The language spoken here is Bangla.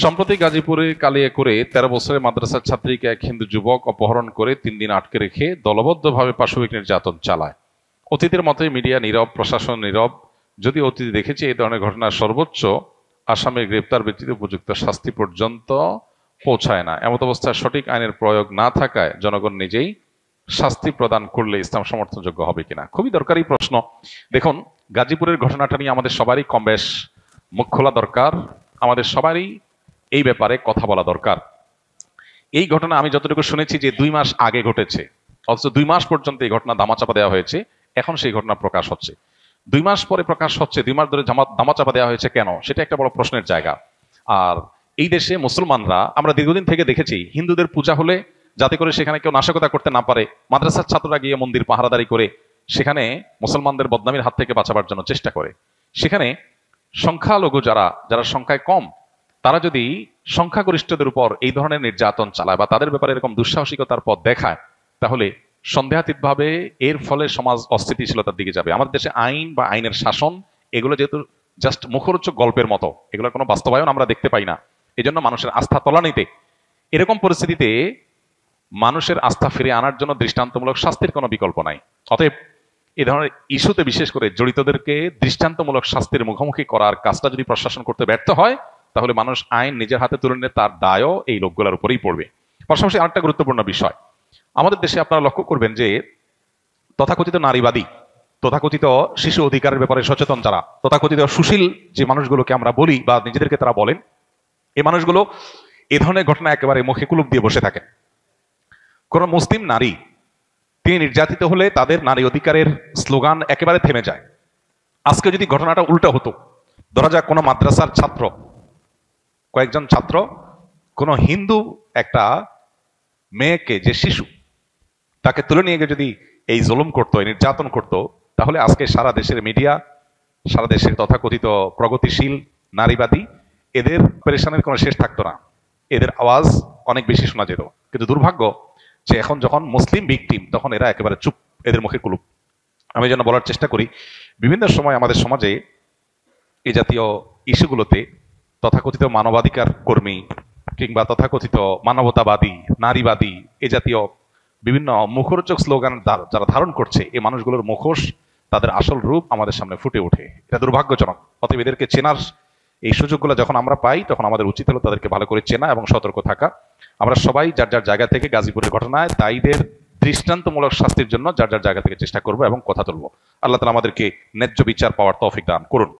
সম্প্রতি গাজীপুরে কালিয়াকৈরে ১৩ বছরের মাদ্রাসার ছাত্রীকে এক হিন্দু যুবক অপহরণ করে ৩ দিন আটকে রেখে দলবদ্ধভাবে পাশবিক নির্যাতন চালায়। অতীতের মতোই মিডিয়া নীরব, প্রশাসন নীরব। যদি অতীতে দেখেছি এই ধরনের ঘটনার সর্বোচ্চ আসামির গ্রেপ্তার ব্যতীত উপযুক্ত শাস্তি পর্যন্ত পৌঁছায় না। এমত অবস্থায় সঠিক আইনের প্রয়োগ না থাকায় জনগণ নিজেই শাস্তি প্রদান করলে ইসলাম সমর্থনযোগ্য হবে কিনা, খুবই দরকারি প্রশ্ন। দেখুন, গাজীপুরের ঘটনাটা নিয়ে আমাদের সবারই কম বেশ মুখ খোলা দরকার, আমাদের সবারই এই ব্যাপারে কথা বলা দরকার। এই ঘটনা আমি যতটুকু শুনেছি যে 2 মাস আগে ঘটেছে, অথচ 2 মাস পর্যন্ত এই ঘটনা দামাচাপা দেওয়া হয়েছে। এখন সেই ঘটনা প্রকাশ হচ্ছে, 2 মাস পরে প্রকাশ হচ্ছে। 2 মাস ধরে দামাচাপা দেওয়া হয়েছে কেন, সেটা একটা বড় প্রশ্নের জায়গা। আর এই দেশে মুসলমানরা, আমরা দীর্ঘদিন থেকে দেখেছি, হিন্দুদের পূজা হলে যাতে করে সেখানে কেউ নাশকতা করতে না পারে, মাদ্রাসার ছাত্ররা গিয়ে মন্দির পাহারাদারি করে সেখানে মুসলমানদের বদনামির হাত থেকে বাঁচাবার জন্য চেষ্টা করে। সেখানে সংখ্যালঘু যারা সংখ্যায় কম, তারা যদি সংখ্যাগরিষ্ঠদের উপর এই ধরনের নির্যাতন চালায় বা তাদের ব্যাপারে এরকম দুঃসাহসিকতার পথ দেখায়, তাহলে সন্দেহাতীতভাবে এর ফলে সমাজ অস্থিতিশীলতার দিকে যাবে। আমাদের দেশে আইন বা আইনের শাসন এগুলো যেহেতু জাস্ট মুখরোচক গল্পের মতো, এগুলোর কোনো বাস্তবায়ন আমরা দেখতে পাই না। এই জন্য মানুষের আস্থা তলানিতে। এরকম পরিস্থিতিতে মানুষের আস্থা ফিরে আনার জন্য দৃষ্টান্তমূলক শাস্তির কোনো বিকল্প নাই। অতএব এই ধরনের ইস্যুতে বিশেষ করে জড়িতদেরকে দৃষ্টান্তমূলক শাস্তির মুখোমুখি করার কাজটা যদি প্রশাসন করতে ব্যর্থ হয়, তাহলে মানুষ আইন নিজের হাতে তুলে নিয়ে তার দায়ও এই লোকগুলোর উপরেই পড়বে। পাশাপাশি আরেকটা গুরুত্বপূর্ণ বিষয়, আমাদের দেশে আপনারা লক্ষ্য করবেন যে তথাকথিত নারীবাদী, তথাকথিত শিশু অধিকারের ব্যাপারে সচেতন যারা, তথাকথিত সুশীল যে মানুষগুলোকে আমরা বলি বা নিজেদেরকে তারা বলেন, এই মানুষগুলো এ ধরনের ঘটনা একেবারে মুখে কুলুপ দিয়ে বসে থাকেন। কোন মুসলিম নারী তিনি নির্যাতিত হলে তাদের নারী অধিকারের স্লোগান একেবারে থেমে যায়। আজকে যদি ঘটনাটা উল্টো হতো, ধরা যাক কোনো মাদ্রাসার ছাত্র, কয়েকজন ছাত্র কোনো হিন্দু একটা মেয়েকে, যে শিশু, তাকে তুলে নিয়ে গিয়ে যদি এই জুলুম করতো, এই নির্যাতন করতো, তাহলে আজকে সারা দেশের মিডিয়া, সারা দেশের তথাকথিত প্রগতিশীল নারীবাদী, এদের পেরেশানের কোনো শেষ থাকতো না, এদের আওয়াজ অনেক বেশি শোনা যেত। কিন্তু দুর্ভাগ্য যে এখন যখন মুসলিম ভিকটিম, তখন এরা একেবারে চুপ, এদের মুখে কুলুপ। আমি যেন বলার চেষ্টা করি, বিভিন্ন সময় আমাদের সমাজে এই জাতীয় ইস্যুগুলোতে তথাকথিত মানবাধিকার কর্মী কিংবা তথাকথিত মানবতাবাদী, নারীবাদী, এ জাতীয় বিভিন্ন মুখরোচক স্লোগান যারা ধারণ করছে, এই মানুষগুলোর মুখোশ, তাদের আসল রূপ আমাদের সামনে ফুটে ওঠে। এটা দুর্ভাগ্যজনক। অতএব এদেরকে চেনার এই সুযোগগুলো যখন আমরা পাই, তখন আমাদের উচিত হলো তাদেরকে ভালো করে চেনা এবং সতর্ক থাকা। আমরা সবাই যার যার জায়গা থেকে গাজীপুরের ঘটনায় দায়ীদের দৃষ্টান্তমূলক শাস্তির জন্য যার যার জায়গা থেকে চেষ্টা করবো এবং কথা তুলবো। আল্লাহ তাআলা আমাদেরকে ন্যায্য বিচার পাওয়ার তৌফিক দান করুন।